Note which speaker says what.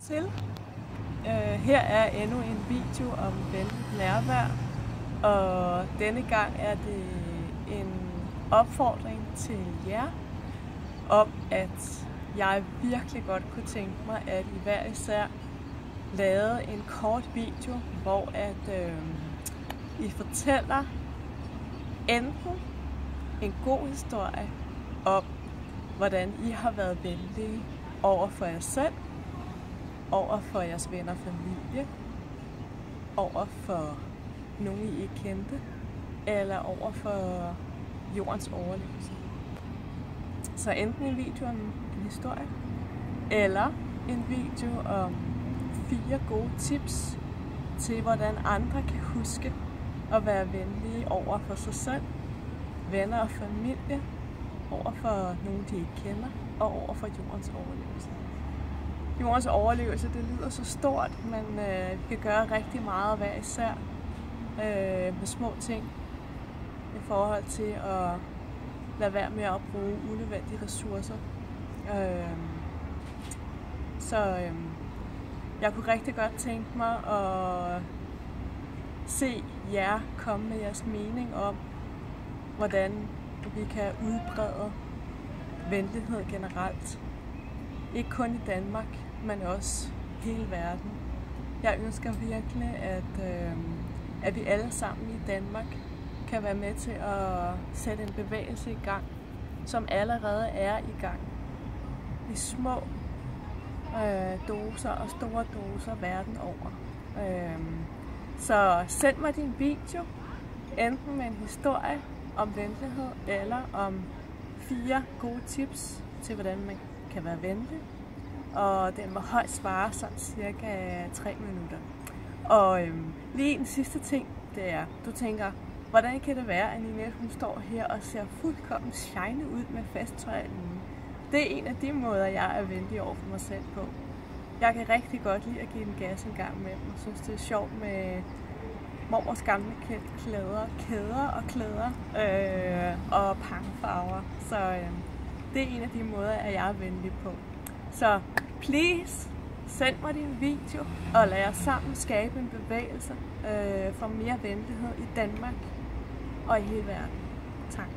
Speaker 1: til. Her er endnu en video om venligt nærvær, og denne gang er det en opfordring til jer om, at jeg virkelig godt kunne tænke mig, at I hver især lavede en kort video, hvor I fortæller enten en god historie om, hvordan I har været venlige over for jer selv, over for jeres venner og familie, over for nogen I ikke kendte, eller over for jordens overlevelse. Så enten en video om en historie, eller en video om 4 gode tips til, hvordan andre kan huske at være venlige over for sig selv, venner og familie, over for nogen, de ikke kender, og over for jordens overlevelse. Jordens overlevelse, det lyder så stort, men vi kan gøre rigtig meget hver især med små ting i forhold til at lade være med at bruge unødvendige ressourcer. Jeg kunne rigtig godt tænke mig at se jer komme med jeres mening om, hvordan vi kan udbrede venlighed generelt. Ikke kun i Danmark, men også hele verden. Jeg ønsker virkelig, at vi alle sammen i Danmark kan være med til at sætte en bevægelse i gang, som allerede er i gang. I små doser og store doser verden over. Så send mig din video, enten med en historie om venlighed, eller om 4 gode tips til, hvordan man kan være venlig. Og den må højst svare sådan cirka 3 minutter. Og lige en sidste ting, det er, du tænker, hvordan kan det være, at Ninette, hun står her og ser fuldkommen shiny ud med festtøj? Det er en af de måder, jeg er venlig over for mig selv på. Jeg kan rigtig godt lide at give den gas en gang imellem. Jeg synes, det er sjovt med mormors gamle kæder og pangfarver. Så det er en af de måder, at jeg er venlig på. Så please, send mig din video, og lad os sammen skabe en bevægelse for mere venlighed i Danmark og i hele verden. Tak.